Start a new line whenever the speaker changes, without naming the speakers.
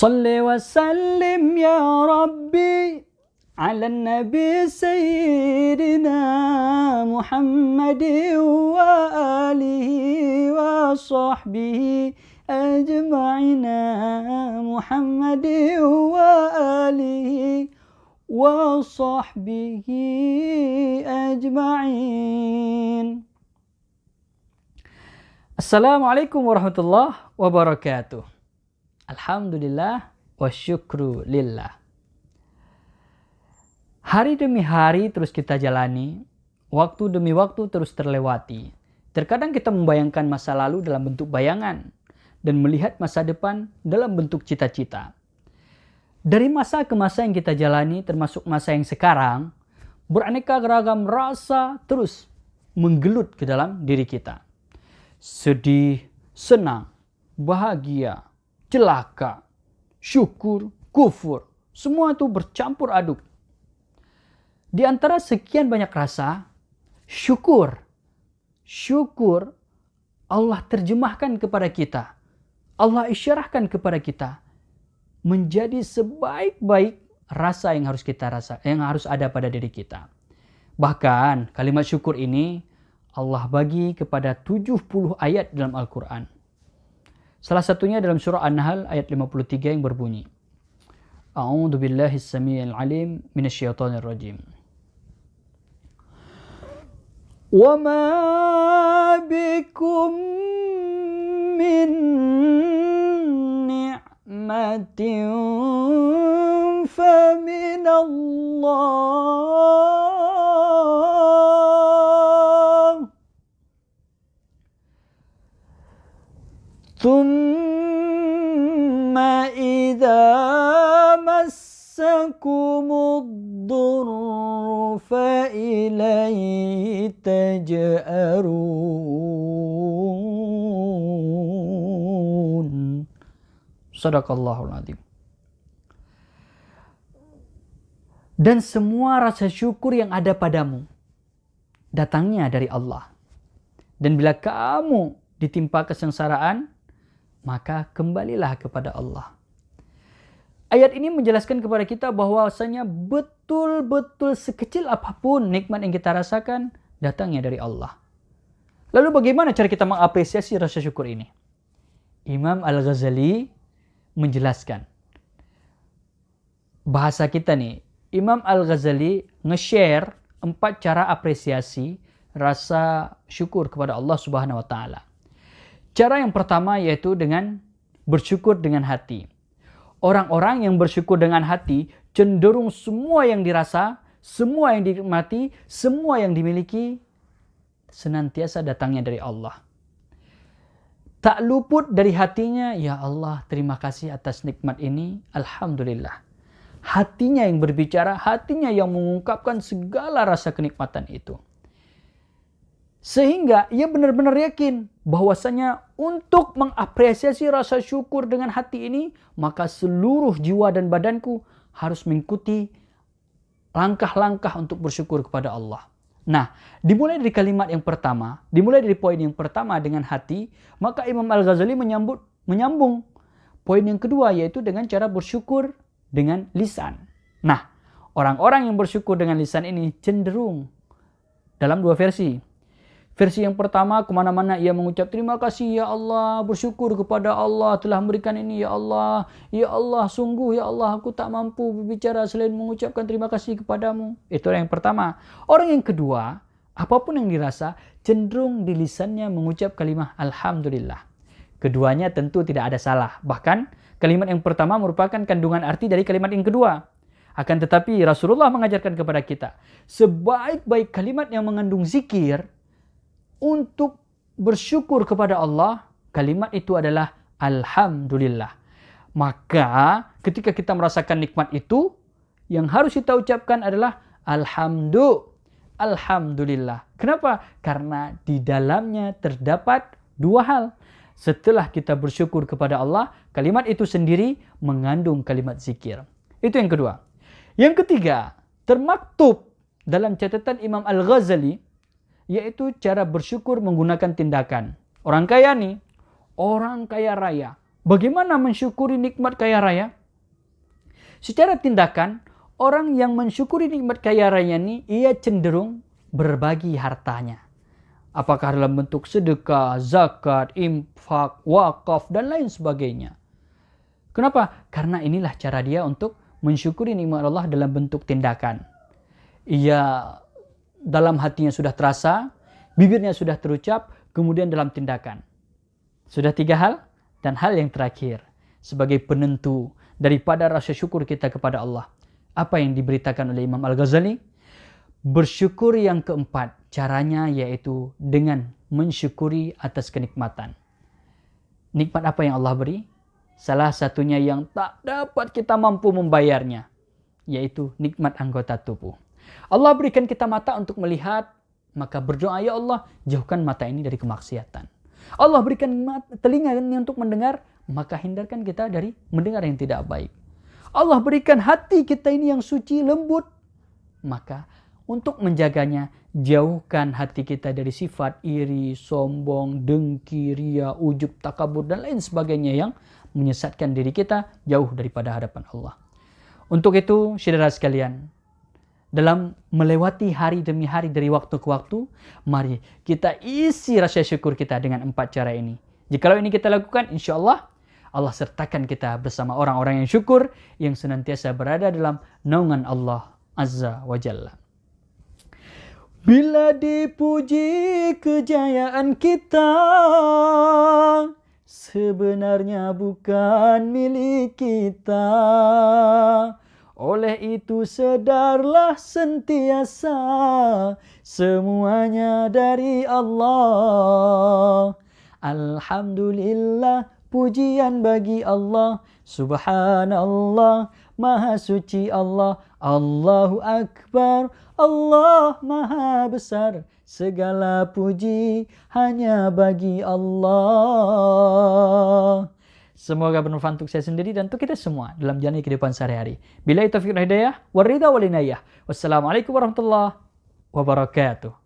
Salli wa sallim ya Rabbi ala nabi sayyidina Muhammadin wa alihi wa sahbihi ajma'ina Muhammadin wa alihi wa sahbihi ajma'in. Assalamualaikum warahmatullahi wabarakatuh. Alhamdulillah wa syukru lillah. Hari demi hari terus kita jalani, waktu demi waktu terus terlewati. Terkadang kita membayangkan masa lalu dalam bentuk bayangan dan melihat masa depan dalam bentuk cita-cita. Dari masa ke masa yang kita jalani, termasuk masa yang sekarang, beraneka ragam rasa terus menggelut ke dalam diri kita. Sedih, senang, bahagia, celaka, syukur, kufur, semua itu bercampur aduk. Di antara sekian banyak rasa, syukur Allah terjemahkan kepada kita, Allah isyarahkan kepada kita menjadi sebaik-baik rasa yang harus kita rasa, yang harus ada pada diri kita. Bahkan kalimat syukur ini Allah bagi kepada 70 ayat dalam Al-Quran. Salah satunya dalam surah An-Nahl ayat 53 yang berbunyi, A'udzu billahi as-sami'il 'alim minasyaitonir rajim. Wa ma bikum min ni'matin fa min Allah. ثم إذا مسكم الضر فإليه تجأرون. Sadaqallahul Azim. Dan semua rasa syukur yang ada padamu datangnya dari Allah. Dan bila kamu ditimpa kesengsaraan, maka kembalilah kepada Allah. Ayat ini menjelaskan kepada kita bahwasanya betul-betul sekecil apapun nikmat yang kita rasakan datangnya dari Allah. Lalu bagaimana cara kita mengapresiasi rasa syukur ini? Imam Al-Ghazali menjelaskan. Bahasa kita nih, Imam Al-Ghazali nge-share 4 cara apresiasi rasa syukur kepada Allah Subhanahu wa taala. Cara yang pertama yaitu dengan bersyukur dengan hati. Orang-orang yang bersyukur dengan hati cenderung semua yang dirasa, semua yang dinikmati, semua yang dimiliki senantiasa datangnya dari Allah. Tak luput dari hatinya, ya Allah terima kasih atas nikmat ini, Alhamdulillah. Hatinya yang berbicara, hatinya yang mengungkapkan segala rasa kenikmatan itu. Sehingga ia benar-benar yakin bahwasanya untuk mengapresiasi rasa syukur dengan hati ini, maka seluruh jiwa dan badanku harus mengikuti langkah-langkah untuk bersyukur kepada Allah. Nah, dimulai dari kalimat yang pertama, dimulai dari poin yang pertama dengan hati, maka Imam Al-Ghazali menyambung poin yang kedua yaitu dengan cara bersyukur dengan lisan. Nah, orang-orang yang bersyukur dengan lisan ini cenderung dalam 2 versi. Versi yang pertama, kemana-mana ia mengucap terima kasih ya Allah, bersyukur kepada Allah telah memberikan ini ya Allah, sungguh ya Allah aku tak mampu berbicara selain mengucapkan terima kasih kepadamu. Itu orang yang pertama. Orang yang kedua, apapun yang dirasa, cenderung di lisannya mengucap kalimat Alhamdulillah. Keduanya tentu tidak ada salah. Bahkan kalimat yang pertama merupakan kandungan arti dari kalimat yang kedua. Akan tetapi Rasulullah mengajarkan kepada kita, sebaik-baik kalimat yang mengandung zikir, untuk bersyukur kepada Allah, kalimat itu adalah Alhamdulillah. Maka ketika kita merasakan nikmat itu, yang harus kita ucapkan adalah Alhamdulillah. Kenapa? Karena di dalamnya terdapat 2 hal. Setelah kita bersyukur kepada Allah, kalimat itu sendiri mengandung kalimat zikir. Itu yang kedua. Yang ketiga, termaktub dalam catatan Imam Al-Ghazali, yaitu cara bersyukur menggunakan tindakan. Orang kaya nih, orang kaya raya, Bagaimana mensyukuri nikmat kaya raya? Secara tindakan, orang yang mensyukuri nikmat kaya raya ini, ia cenderung berbagi hartanya. Apakah dalam bentuk sedekah, zakat, infak, wakaf, dan lain sebagainya. Kenapa? Karena inilah cara dia untuk mensyukuri nikmat Allah dalam bentuk tindakan. Ia dalam hatinya sudah terasa, bibirnya sudah terucap, kemudian dalam tindakan. Sudah 3 hal, dan hal yang terakhir, sebagai penentu daripada rasa syukur kita kepada Allah. Apa yang diberitakan oleh Imam Al-Ghazali? Bersyukur yang keempat, caranya yaitu dengan mensyukuri atas kenikmatan. Nikmat apa yang Allah beri? Salah satunya yang tak dapat kita mampu membayarnya, yaitu nikmat anggota tubuh. Allah berikan kita mata untuk melihat, maka berdoa, ya Allah, jauhkan mata ini dari kemaksiatan. Allah berikan telinga untuk mendengar, maka hindarkan kita dari mendengar yang tidak baik. Allah berikan hati kita ini yang suci, lembut, maka untuk menjaganya, jauhkan hati kita dari sifat iri, sombong, dengki, ria, ujub, takabur, dan lain sebagainya yang menyesatkan diri kita jauh daripada hadapan Allah. Untuk itu, saudara sekalian, dalam melewati hari demi hari dari waktu ke waktu, mari kita isi rasa syukur kita dengan 4 cara ini. Jikalau ini kita lakukan, insya Allah, Allah sertakan kita bersama orang-orang yang syukur, yang senantiasa berada dalam naungan Allah Azza wa Jalla. Bila dipuji kejayaan kita, sebenarnya bukan milik kita. Oleh itu sedarlah sentiasa, semuanya dari Allah. Alhamdulillah, pujian bagi Allah. Subhanallah, maha suci Allah. Allahu Akbar, Allah maha besar. Segala puji hanya bagi Allah. Semoga bermanfaat untuk saya sendiri dan untuk kita semua dalam jalani kehidupan sehari-hari. Billahi taufiq wal hidayah, waridha wal inayah. Wassalamualaikum warahmatullahi wabarakatuh.